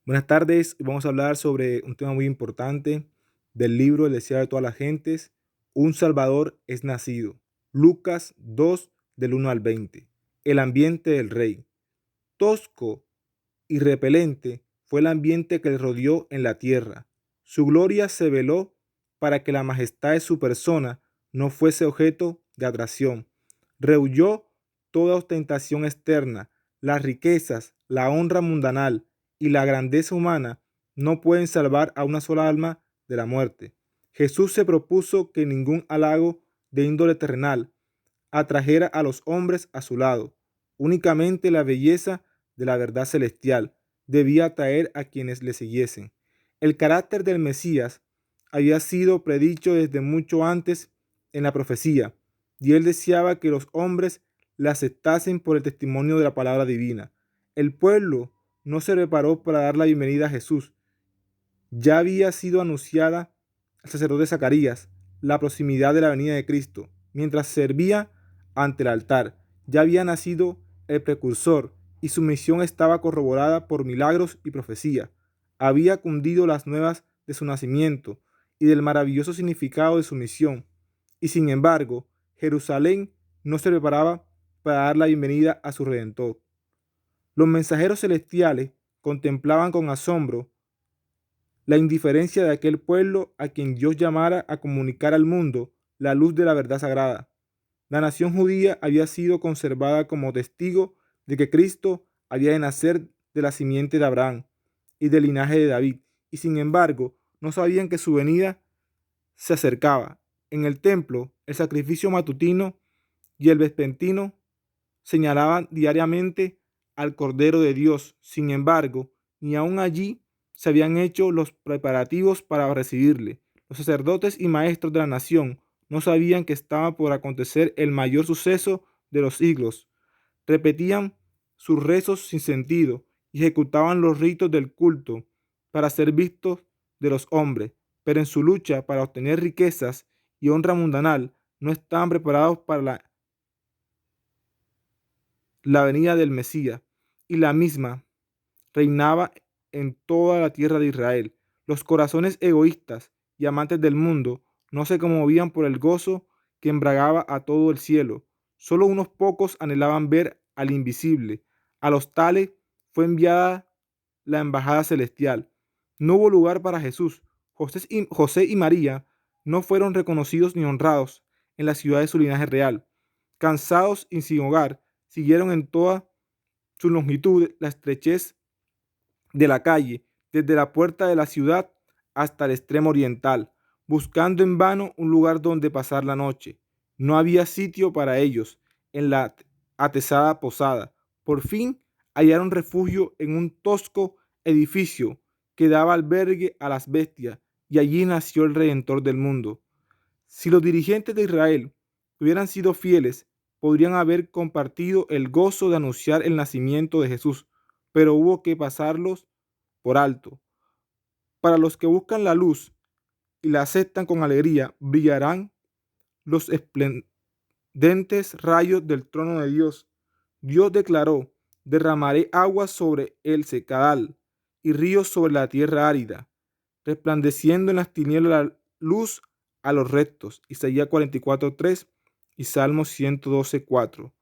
Buenas tardes, vamos a hablar sobre un tema muy importante del libro El deseado de todas las gentes, Un Salvador es nacido. Lucas 2 del 1 al 20. El ambiente del rey. Tosco y repelente fue el ambiente que le rodeó en la tierra. Su gloria se veló para que la majestad de su persona no fuese objeto de atracción. Rehuyó toda ostentación externa, las riquezas, la honra mundanal y la grandeza humana no pueden salvar a una sola alma de la muerte. Jesús se propuso que ningún halago de índole terrenal atrajera a los hombres a su lado. Únicamente la belleza de la verdad celestial debía atraer a quienes le siguiesen. El carácter del Mesías había sido predicho desde mucho antes en la profecía, y él deseaba que los hombres la aceptasen por el testimonio de la palabra divina. El pueblo no se preparó para dar la bienvenida a Jesús. Ya había sido anunciada al sacerdote Zacarías la proximidad de la venida de Cristo. Mientras servía ante el altar, ya había nacido el precursor y su misión estaba corroborada por milagros y profecía. Había cundido las nuevas de su nacimiento y del maravilloso significado de su misión. Y sin embargo, Jerusalén no se preparaba para dar la bienvenida a su Redentor. Los mensajeros celestiales contemplaban con asombro la indiferencia de aquel pueblo a quien Dios llamara a comunicar al mundo la luz de la verdad sagrada. La nación judía había sido conservada como testigo de que Cristo había de nacer de la simiente de Abraham y del linaje de David, y sin embargo no sabían que su venida se acercaba. En el templo, el sacrificio matutino y el vespertino señalaban diariamente al Cordero de Dios. Sin embargo, ni aun allí se habían hecho los preparativos para recibirle. Los sacerdotes y maestros de la nación no sabían que estaba por acontecer el mayor suceso de los siglos. Repetían sus rezos sin sentido y ejecutaban los ritos del culto para ser vistos de los hombres, pero en su lucha para obtener riquezas y honra mundanal no estaban preparados para la venida del Mesías, y la misma reinaba en toda la tierra de Israel. Los corazones egoístas y amantes del mundo no se conmovían por el gozo que embragaba a todo el cielo. Solo unos pocos anhelaban ver al invisible. A los tales fue enviada la embajada celestial. No hubo lugar para Jesús. José y María no fueron reconocidos ni honrados en la ciudad de su linaje real. Cansados y sin hogar, siguieron en toda su longitud la estrechez de la calle, desde la puerta de la ciudad hasta el extremo oriental, buscando en vano un lugar donde pasar la noche. No había sitio para ellos en la atesada posada. Por fin hallaron refugio en un tosco edificio que daba albergue a las bestias, y allí nació el Redentor del mundo. Si los dirigentes de Israel hubieran sido fieles, podrían haber compartido el gozo de anunciar el nacimiento de Jesús, pero hubo que pasarlos por alto. Para los que buscan la luz y la aceptan con alegría, brillarán los esplendentes rayos del trono de Dios. Dios declaró: derramaré aguas sobre el secadal y ríos sobre la tierra árida, resplandeciendo en las tinieblas la luz a los rectos. Isaías 44:3 y Salmo 112:4.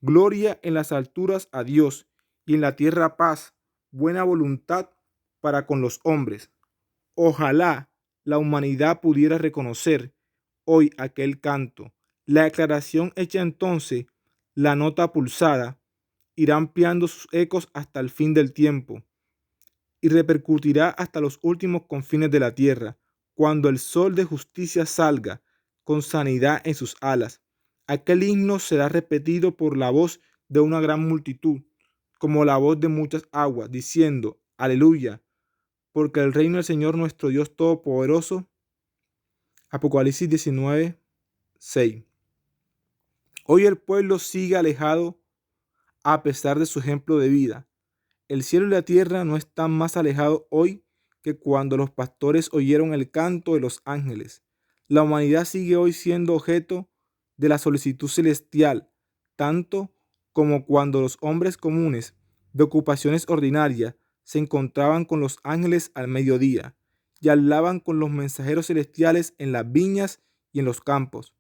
Gloria en las alturas a Dios, y en la tierra paz, buena voluntad para con los hombres. Ojalá la humanidad pudiera reconocer hoy aquel canto. La declaración hecha entonces, la nota pulsada, irá ampliando sus ecos hasta el fin del tiempo y repercutirá hasta los últimos confines de la tierra, cuando el sol de justicia salga con sanidad en sus alas. Aquel himno será repetido por la voz de una gran multitud, como la voz de muchas aguas, diciendo: aleluya, porque el reino del Señor nuestro Dios Todopoderoso. Apocalipsis 19:6. Hoy el pueblo sigue alejado a pesar de su ejemplo de vida. El cielo y la tierra no están más alejados hoy que cuando los pastores oyeron el canto de los ángeles. La humanidad sigue hoy siendo objeto de la solicitud celestial, tanto como cuando los hombres comunes de ocupaciones ordinarias se encontraban con los ángeles al mediodía y hablaban con los mensajeros celestiales en las viñas y en los campos.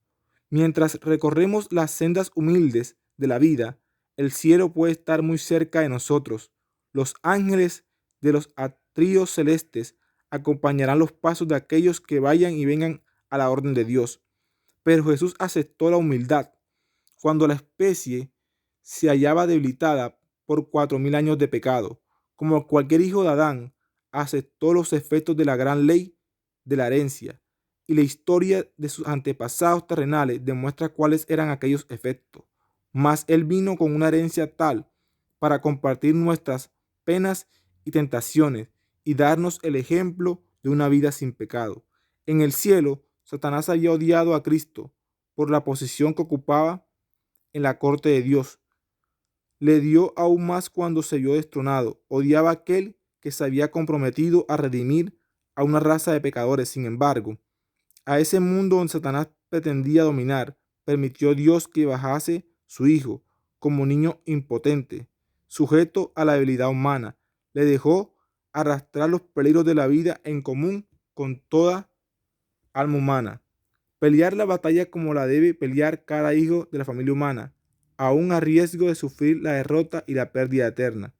Mientras recorremos las sendas humildes de la vida, el cielo puede estar muy cerca de nosotros. Los ángeles de los atrios celestes acompañarán los pasos de aquellos que vayan y vengan a la orden de Dios. Pero Jesús aceptó la humildad cuando la especie se hallaba debilitada por 4000 años de pecado. Como cualquier hijo de Adán, aceptó los efectos de la gran ley de la herencia, y la historia de sus antepasados terrenales demuestra cuáles eran aquellos efectos. Mas Él vino con una herencia tal para compartir nuestras penas y tentaciones y darnos el ejemplo de una vida sin pecado. En el cielo, Satanás había odiado a Cristo por la posición que ocupaba en la corte de Dios. Le dio aún más cuando se vio destronado. Odiaba a aquel que se había comprometido a redimir a una raza de pecadores. Sin embargo, a ese mundo donde Satanás pretendía dominar, permitió Dios que bajase su Hijo como niño impotente, sujeto a la debilidad humana. Le dejó arrastrar los peligros de la vida en común con toda alma humana. Pelear la batalla como la debe pelear cada hijo de la familia humana, aún a riesgo de sufrir la derrota y la pérdida eterna.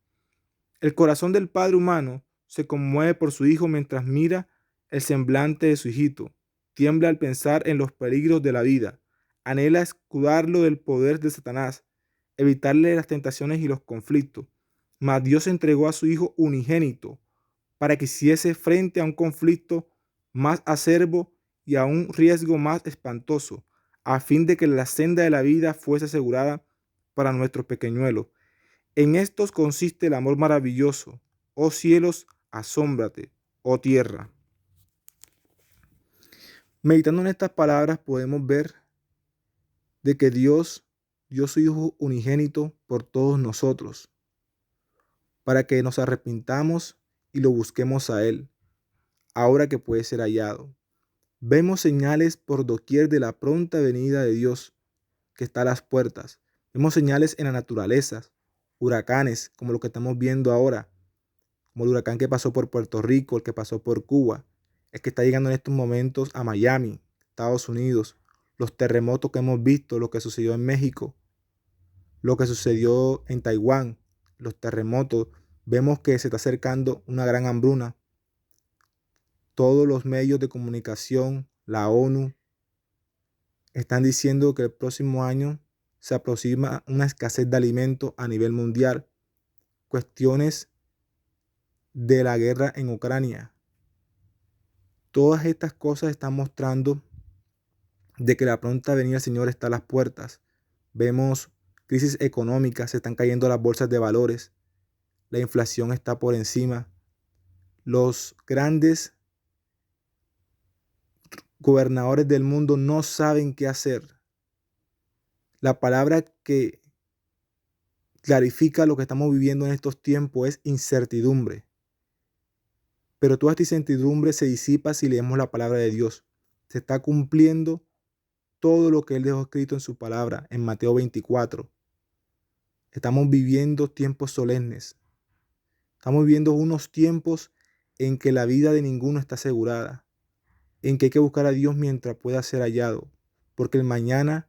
El corazón del padre humano se conmueve por su hijo mientras mira el semblante de su hijito. Tiembla al pensar en los peligros de la vida. Anhela escudarlo del poder de Satanás, evitarle las tentaciones y los conflictos. Mas Dios entregó a su hijo unigénito para que hiciese frente a un conflicto más acerbo y a un riesgo más espantoso, a fin de que la senda de la vida fuese asegurada para nuestros pequeñuelos. En estos consiste el amor maravilloso. Oh cielos, asómbrate, oh tierra. Meditando en estas palabras podemos ver de que Dios dio su Hijo unigénito por todos nosotros, para que nos arrepintamos y lo busquemos a Él, ahora que puede ser hallado. Vemos señales por doquier de la pronta venida de Dios que está a las puertas. Vemos señales en la naturaleza, huracanes como lo que estamos viendo ahora, como el huracán que pasó por Puerto Rico, el que pasó por Cuba, el que está llegando en estos momentos a Miami, Estados Unidos, los terremotos que hemos visto, lo que sucedió en México, lo que sucedió en Taiwán, los terremotos. Vemos que se está acercando una gran hambruna. Todos los medios de comunicación, la ONU, están diciendo que el próximo año se aproxima una escasez de alimentos a nivel mundial. Cuestiones de la guerra en Ucrania. Todas estas cosas están mostrando de que la pronta venida del Señor está a las puertas. Vemos crisis económicas, se están cayendo las bolsas de valores, la inflación está por encima. Los grandes gobernadores del mundo no saben qué hacer. La palabra que clarifica lo que estamos viviendo en estos tiempos es incertidumbre. Pero toda esta incertidumbre se disipa si leemos la palabra de Dios. Se está cumpliendo todo lo que Él dejó escrito en su palabra, en Mateo 24. Estamos viviendo tiempos solemnes. Estamos viviendo unos tiempos en que la vida de ninguno está asegurada, en que hay que buscar a Dios mientras pueda ser hallado, porque el mañana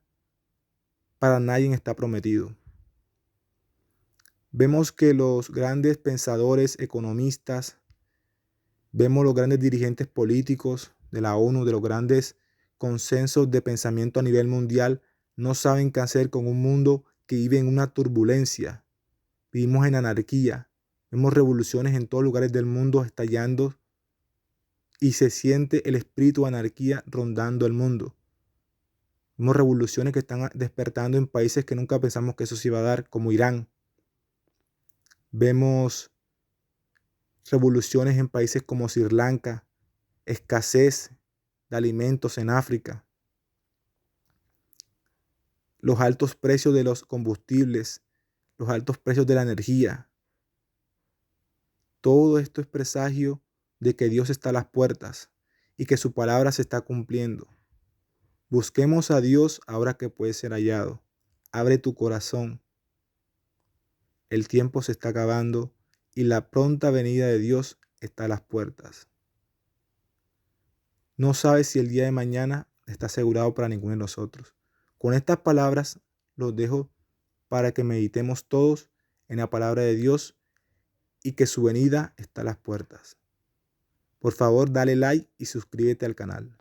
para nadie está prometido. Vemos que los grandes pensadores, economistas, vemos los grandes dirigentes políticos de la ONU, de los grandes consensos de pensamiento a nivel mundial, no saben qué hacer con un mundo que vive en una turbulencia. Vivimos en anarquía, vemos revoluciones en todos lugares del mundo estallando y se siente el espíritu de anarquía rondando el mundo. Vemos revoluciones que están despertando en países que nunca pensamos que eso se iba a dar, como Irán. Vemos revoluciones en países como Sri Lanka, escasez de alimentos en África, los altos precios de los combustibles, los altos precios de la energía. Todo esto es presagio de que Dios está a las puertas y que su palabra se está cumpliendo. Busquemos a Dios ahora que puede ser hallado. Abre tu corazón. El tiempo se está acabando y la pronta venida de Dios está a las puertas. No sabes si el día de mañana está asegurado para ninguno de nosotros. Con estas palabras los dejo para que meditemos todos en la palabra de Dios y que su venida está a las puertas. Por favor, dale like y suscríbete al canal.